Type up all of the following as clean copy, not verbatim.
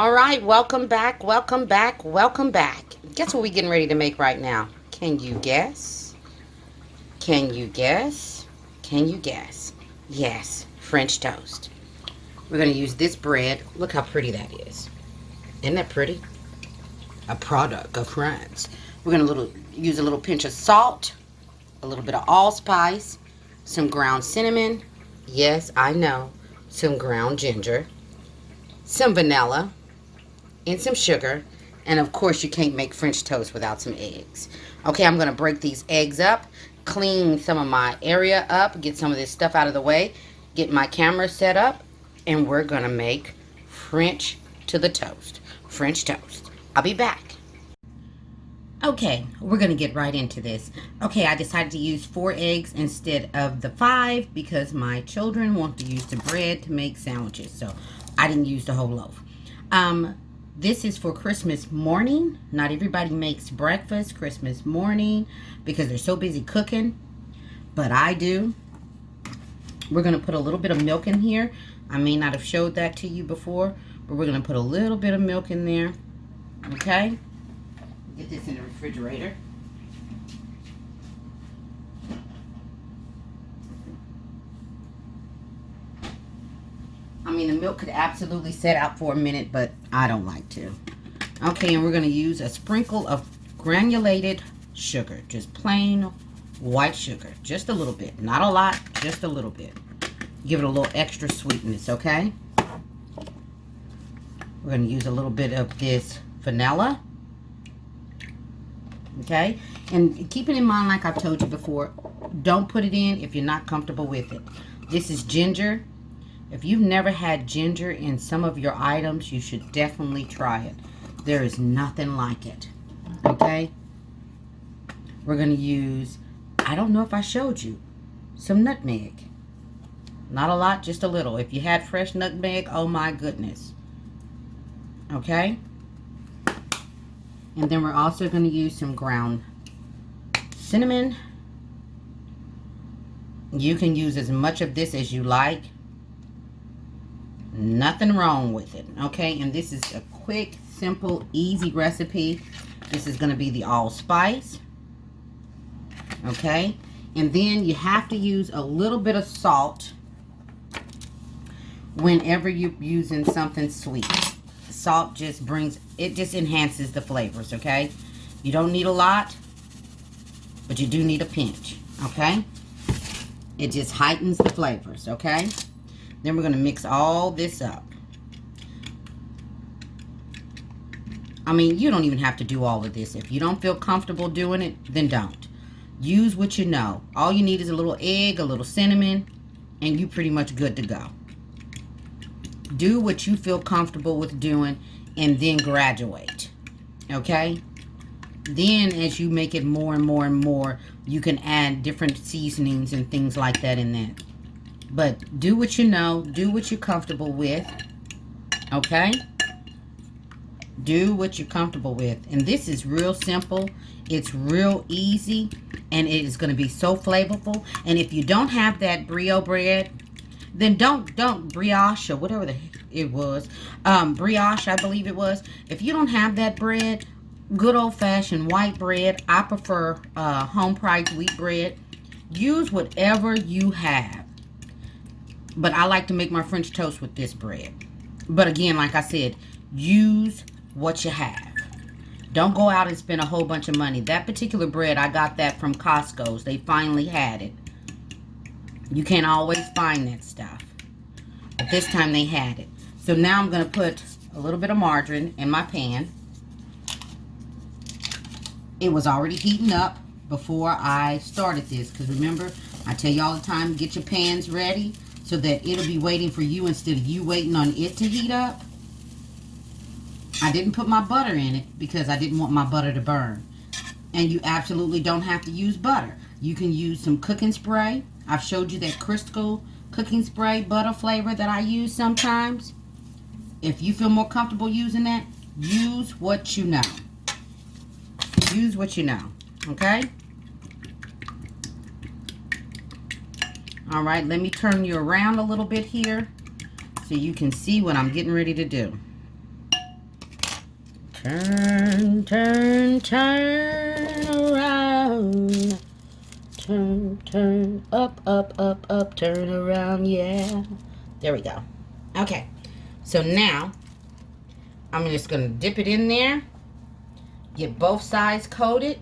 All right, welcome back, welcome back, welcome back. Guess what we're getting ready to make right now? Can you guess? Can you guess? Can you guess? Yes, French toast. We're going to use this bread. Look how pretty that is. Isn't that pretty? A product of France. We're going to use a little pinch of salt, a little bit of allspice, some ground cinnamon. Yes, I know. Some ground ginger, some vanilla, and some sugar. And of course, you can't make French toast without some eggs. Okay, I'm going to break these eggs up, clean some of my area up, get some of this stuff out of the way, get my camera set up, and we're going to make French to the toast. French toast. I'll be back. Okay, we're going to get right into this. Okay, I decided to use 4 eggs instead of the 5 because my children want to use the bread to make sandwiches. So I didn't use the whole loaf. This is for Christmas morning. Not everybody makes breakfast Christmas morning because they're so busy cooking, but I do. We're going to put a little bit of milk in here. I may not have showed that to you before, but we're going to put a little bit of milk in there. Okay? Get this in the refrigerator. I mean, the milk could absolutely set out for a minute, but I don't like to. Okay, and we're going to use a sprinkle of granulated sugar. Just plain white sugar. Just a little bit. Not a lot, just a little bit. Give it a little extra sweetness, okay? We're going to use a little bit of this vanilla. Okay? And keeping in mind, like I've told you before, don't put it in if you're not comfortable with it. This is ginger. If you've never had ginger in some of your items, you should definitely try it. There is nothing like it. Okay? We're going to use, I don't know if I showed you, some nutmeg. Not a lot, just a little. If you had fresh nutmeg, oh my goodness. Okay? And then we're also going to use some ground cinnamon. You can use as much of this as you like. Nothing wrong with it. Okay, and this is a quick, simple, easy recipe. This is going to be the allspice. Okay, and then you have to use a little bit of salt whenever you're using something sweet. Salt just brings, it just enhances the flavors, okay? You don't need a lot, but you do need a pinch, okay? It just heightens the flavors, okay? Then we're going to mix all this up. I mean, you don't even have to do all of this. If you don't feel comfortable doing it, then don't. Use what you know. All you need is a little egg, a little cinnamon, and you're pretty much good to go. Do what you feel comfortable with doing and then graduate. Okay? Then as you make it more and more and more, you can add different seasonings and things like that in that. But do what you know. Do what you're comfortable with. Okay? Do what you're comfortable with. And this is real simple. It's real easy. And it is going to be so flavorful. And if you don't have that brio bread, then don't brioche or whatever the heck it was. Brioche, I believe it was. If you don't have that bread, good old-fashioned white bread. I prefer home price wheat bread. Use whatever you have. But I like to make my French toast with this bread. But again, like I said, use what you have. Don't go out and spend a whole bunch of money. That particular bread, I got that from Costco's. They finally had it. You can't always find that stuff. But this time they had it. So now I'm going to put a little bit of margarine in my pan. It was already heating up before I started this. Because remember, I tell you all the time, get your pans ready so that it'll be waiting for you instead of you waiting on it to heat up. I didn't put my butter in it because I didn't want my butter to burn. And you absolutely don't have to use butter. You can use some cooking spray. I've showed you that Crisco cooking spray butter flavor that I use sometimes. If you feel more comfortable using that, use what you know. Use what you know. Okay? Alright, let me turn you around a little bit here so you can see what I'm getting ready to do. Turn, turn, turn around. Turn, turn, up, up, up, up, turn around, yeah. There we go. Okay, so now I'm just gonna dip it in there, get both sides coated,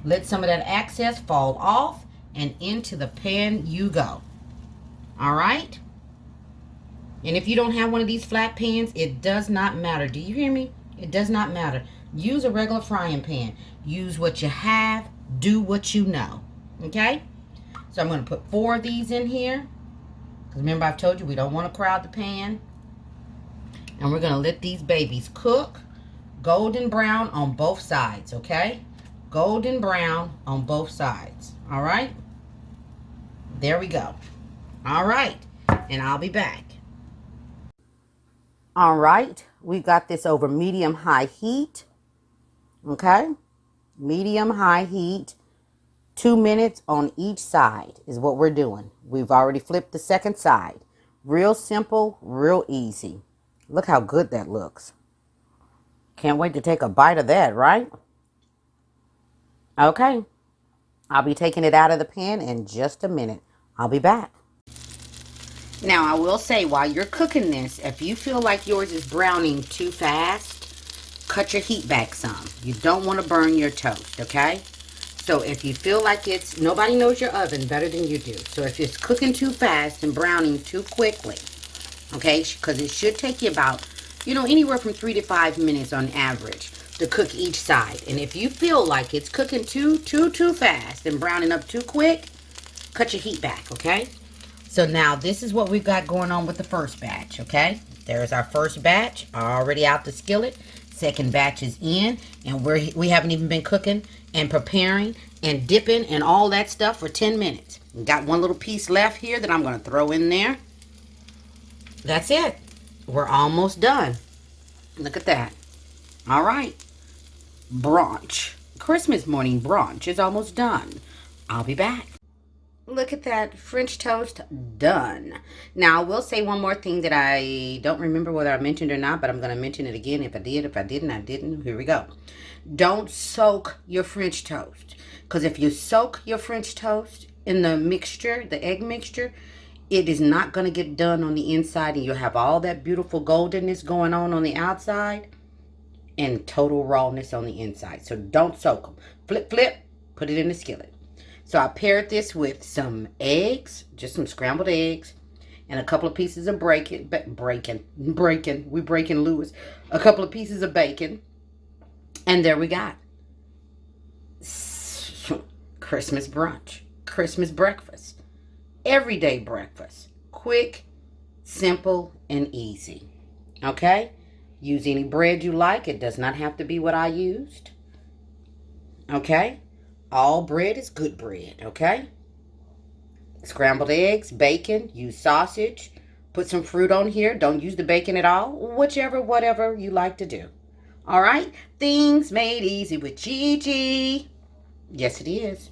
let some of that excess fall off, and into the pan you go. All right? And if you don't have one of these flat pans, it does not matter. Do you hear me? It does not matter. Use a regular frying pan. Use what you have. Do what you know. Okay? So I'm going to put 4 of these in here. Because remember, I've told you we don't want to crowd the pan. And we're going to let these babies cook golden brown on both sides. Okay? Golden brown on both sides. All right? There we go. All right. And I'll be back. All right, we got this over medium-high heat, okay? Medium-high heat, 2 minutes on each side is what we're doing. We've already flipped the second side. Real simple, real easy. Look how good that looks. Can't wait to take a bite of that, right? Okay, I'll be taking it out of the pan in just a minute. I'll be back. Now, I will say, while you're cooking this, if you feel like yours is browning too fast, cut your heat back some. You don't want to burn your toast, okay? So if you feel like it's, nobody knows your oven better than you do. So if it's cooking too fast and browning too quickly, okay, because it should take you about, anywhere from 3 to 5 minutes on average to cook each side. And if you feel like it's cooking too fast and browning up too quick, cut your heat back, okay? So now this is what we've got going on with the first batch, okay? There's our first batch already out the skillet. Second batch is in, and we haven't even been cooking and preparing and dipping and all that stuff for 10 minutes. We got one little piece left here that I'm going to throw in there. That's it. We're almost done. Look at that. All right. Brunch. Christmas morning brunch is almost done. I'll be back. Look at that French toast done. Now, I will say one more thing that I don't remember whether I mentioned or not, but I'm going to mention it again. If I did, if I didn't, I didn't. Here we go. Don't soak your French toast. Because if you soak your French toast in the mixture, the egg mixture, it is not going to get done on the inside. And you'll have all that beautiful goldenness going on the outside and total rawness on the inside. So don't soak them. Flip, flip, put it in the skillet. So I paired this with some eggs, just some scrambled eggs, and a couple of pieces of bacon. We breaking Lewis. A couple of pieces of bacon. And there we got Christmas brunch, Christmas breakfast, everyday breakfast. Quick, simple, and easy. Okay? Use any bread you like. It does not have to be what I used. Okay? All bread is good bread, okay? Scrambled eggs, bacon, use sausage. Put some fruit on here. Don't use the bacon at all. Whatever you like to do. All right? Things made easy with Gigi. Yes, it is.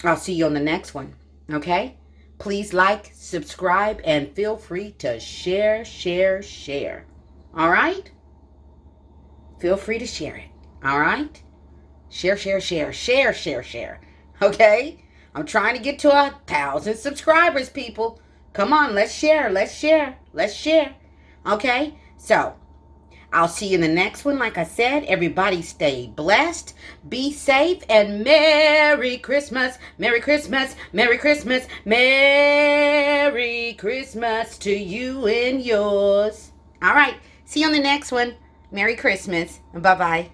I'll see you on the next one, okay? Please like, subscribe, and feel free to share. All right? Feel free to share it, all right? Share. Okay? I'm trying to get to 1,000 subscribers, people. Come on, let's share. Okay? So, I'll see you in the next one. Like I said, everybody stay blessed, be safe, and Merry Christmas. Merry Christmas. Merry Christmas. Merry Christmas to you and yours. All right. See you on the next one. Merry Christmas. Bye-bye.